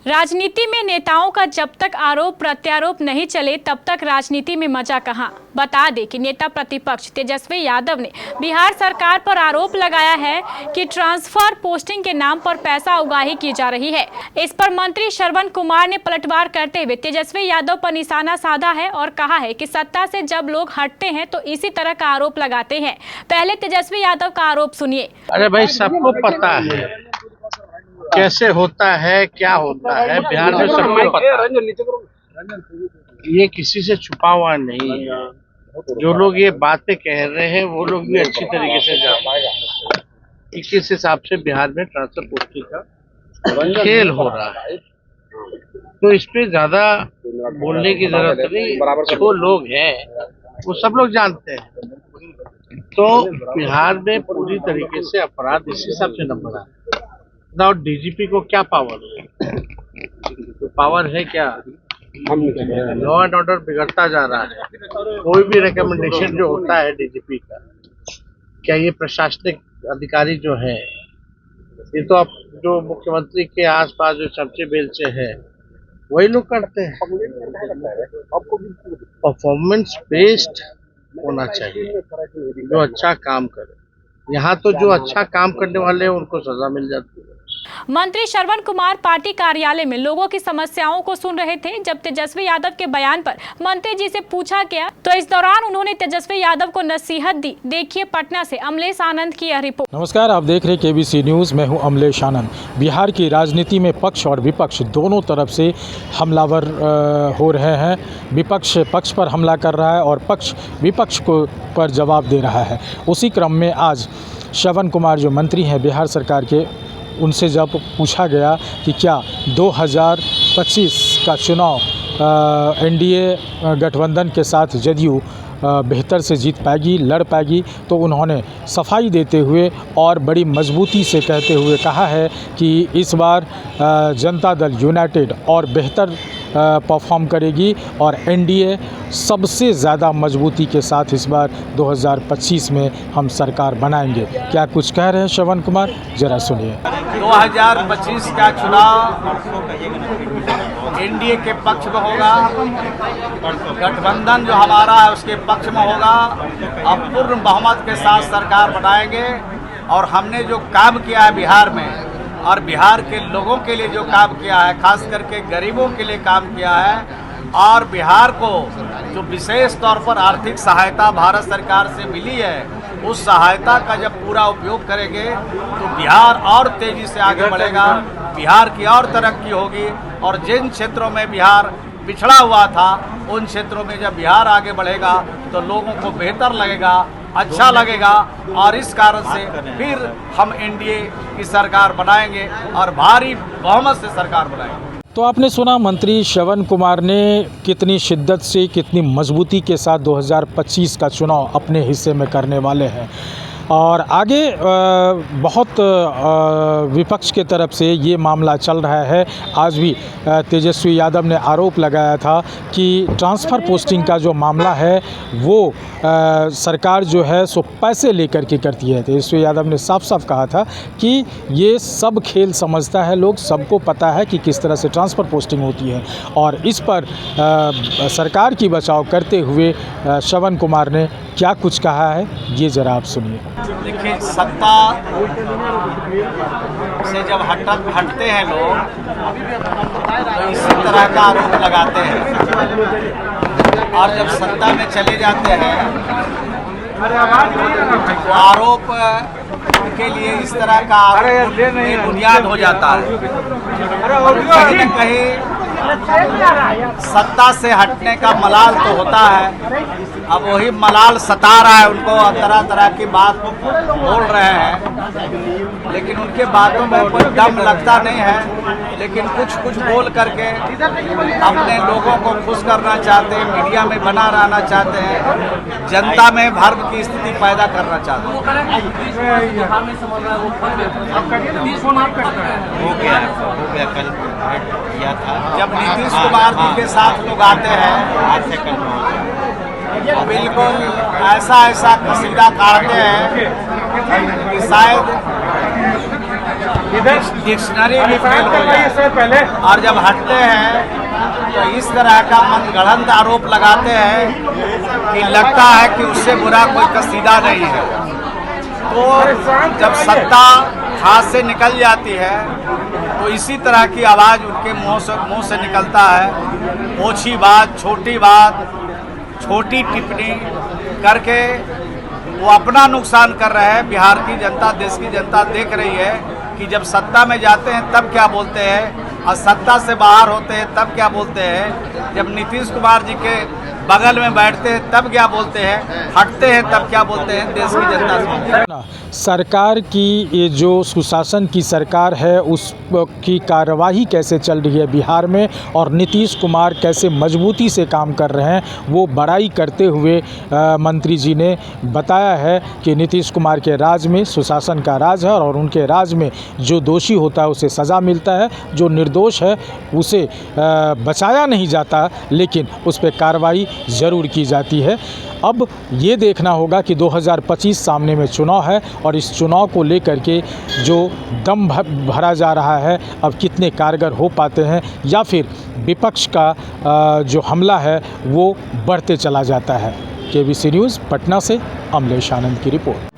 राजनीति में नेताओं का जब तक आरोप प्रत्यारोप नहीं चले तब तक राजनीति में मजा कहां। बता दें कि नेता प्रतिपक्ष तेजस्वी यादव ने बिहार सरकार पर आरोप लगाया है कि ट्रांसफर पोस्टिंग के नाम पर पैसा उगाही की जा रही है। इस पर मंत्री श्रवण कुमार ने पलटवार करते हुए तेजस्वी यादव पर निशाना साधा है और कहा है कि सत्ता से जब लोग हटते हैं तो इसी तरह का आरोप लगाते हैं। पहले तेजस्वी यादव का आरोप सुनिए। अरे भाई, सबको पता है कैसे होता है, क्या होता है बिहार में, सबको पता है। ये किसी से छुपा हुआ नहीं है। जो लोग ये बातें कह रहे हैं वो लोग भी अच्छी तरीके से जानते हैं कि किस हिसाब से बिहार में ट्रांसफर पोस्टिंग का खेल हो रहा है। तो इस पे ज्यादा बोलने की जरूरत नहीं। जो लोग हैं वो सब लोग जानते हैं। तो बिहार में पूरी तरीके से अपराध इस हिसाब से न बढ़ा है। ना डीजीपी को क्या पावर है? तो पावर है क्या? लॉ एंड ऑर्डर बिगड़ता जा रहा है। कोई भी रिकमेंडेशन जो होता है डीजीपी का, क्या ये प्रशासनिक अधिकारी जो है, ये तो अब जो मुख्यमंत्री के आसपास जो चमचे बेलचे हैं वही लोग करते हैं। परफॉर्मेंस बेस्ड होना चाहिए, जो अच्छा काम करे। यहाँ तो जो अच्छा काम करने वाले हैं उनको सजा मिल जाती है। मंत्री श्रवण कुमार पार्टी कार्यालय में लोगों की समस्याओं को सुन रहे थे जब तेजस्वी यादव के बयान पर मंत्री जी से पूछा गया तो इस दौरान उन्होंने तेजस्वी यादव को नसीहत दी। देखिए पटना से अमलेश आनंद की यह रिपोर्ट। नमस्कार, आप देख रहे हैं केबीसी न्यूज़। मैं हूं अमलेश आनंद। बिहार की राजनीति में पक्ष और विपक्ष दोनों तरफ से हमलावर हो रहे हैं। विपक्ष पक्ष पर हमला कर रहा है और पक्ष विपक्ष को पर जवाब दे रहा है। उसी क्रम में आज श्रवण कुमार जो मंत्री हैं बिहार सरकार के, उनसे जब पूछा गया कि क्या 2025 का चुनाव एनडीए गठबंधन के साथ जदयू बेहतर से जीत पाएगी, लड़ पाएगी, तो उन्होंने सफाई देते हुए और बड़ी मजबूती से कहते हुए कहा है कि इस बार जनता दल यूनाइटेड और बेहतर परफॉर्म करेगी और एनडीए सबसे ज़्यादा मजबूती के साथ इस बार 2025 में हम सरकार बनाएंगे। क्या कुछ कह रहे हैं श्रवण कुमार, जरा सुनिए। 2025 का चुनाव एनडीए के पक्ष में होगा, गठबंधन जो हमारा है उसके पक्ष में होगा। अब पूर्ण बहुमत के साथ सरकार बनाएंगे और हमने जो काम किया है बिहार में और बिहार के लोगों के लिए जो काम किया है, खास करके गरीबों के लिए काम किया है, और बिहार को जो विशेष तौर पर आर्थिक सहायता भारत सरकार से मिली है, उस सहायता का जब पूरा उपयोग करेंगे तो बिहार और तेजी से आगे बढ़ेगा, बिहार की और तरक्की होगी। और जिन क्षेत्रों में बिहार पिछड़ा हुआ था उन क्षेत्रों में जब बिहार आगे बढ़ेगा तो लोगों को बेहतर लगेगा, अच्छा लगेगा, और इस कारण से फिर हम एनडीए की सरकार बनाएंगे और भारी बहुमत से सरकार बनाएंगे। तो आपने सुना मंत्री श्रवण कुमार ने कितनी शिद्दत से, कितनी मजबूती के साथ 2025 का चुनाव अपने हिस्से में करने वाले हैं। और आगे बहुत विपक्ष के तरफ से ये मामला चल रहा है। आज भी तेजस्वी यादव ने आरोप लगाया था कि ट्रांसफ़र पोस्टिंग का जो मामला है वो सरकार जो है सो पैसे लेकर के करती है। तेजस्वी यादव ने साफ साफ कहा था कि ये सब खेल समझता है, लोग सबको पता है कि किस तरह से ट्रांसफ़र पोस्टिंग होती है। और इस पर सरकार की बचाव करते हुए श्रवण कुमार ने क्या कुछ कहा है, ये ज़रा आप सुनिए। देखिए, सत्ता से जब हटते हैं लोग तो इसी तरह का आरोप लगाते हैं, और जब सत्ता में चले जाते हैं तो आरोप के लिए इस तरह का आरोप बुनियाद हो जाता है। कहीं न कहीं सत्ता से हटने का मलाल तो होता है। अब वही मलाल सता रहा है उनको, तरह तरह की बात बोल रहे हैं, लेकिन उनके बातों में कोई दम लगता नहीं है। लेकिन कुछ कुछ बोल करके अपने लोगों को खुश करना चाहते हैं, मीडिया में बना रहना चाहते हैं, जनता में भ्रम की स्थिति पैदा करना चाहते हैं। हो गया कल किया था जब नीतीश कुमार जी के साथ लोग आते हैं, बिल्कुल ऐसा कसीदा काटते हैं कि शायद डिक्शनरी भी फेल हो जाए। और जब हटते हैं तो इस तरह का मनगढ़ंत आरोप लगाते हैं कि लगता है कि उससे बुरा कोई कसीदा नहीं है। तो जब सत्ता हाथ से निकल जाती है तो इसी तरह की आवाज़ उनके मुंह से निकलता है। ओछी बात, छोटी टिप्पणी करके वो अपना नुकसान कर रहे हैं। बिहार की जनता, देश की जनता देख रही है कि जब सत्ता में जाते हैं तब क्या बोलते हैं और सत्ता से बाहर होते हैं तब क्या बोलते हैं। जब नीतीश कुमार जी के बगल में बैठते हैं तब क्या बोलते हैं, हटते हैं तब क्या बोलते हैं। देश की जनता से सरकार की ये जो सुशासन की सरकार है उसकी कार्यवाही कैसे चल रही है बिहार में और नीतीश कुमार कैसे मजबूती से काम कर रहे हैं, वो बड़ाई करते हुए मंत्री जी ने बताया है कि नीतीश कुमार के राज में सुशासन का राज है और उनके राज में जो दोषी होता है उसे सज़ा मिलता है, जो निर्दोष है उसे बचाया नहीं जाता, लेकिन उस पर कार्रवाई ज़रूर की जाती है। अब ये देखना होगा कि 2025 सामने में चुनाव है और इस चुनाव को लेकर के जो दम भरा जा रहा है अब कितने कारगर हो पाते हैं या फिर विपक्ष का जो हमला है वो बढ़ते चला जाता है। केबीसी न्यूज़ पटना से अमलेश आनंद की रिपोर्ट।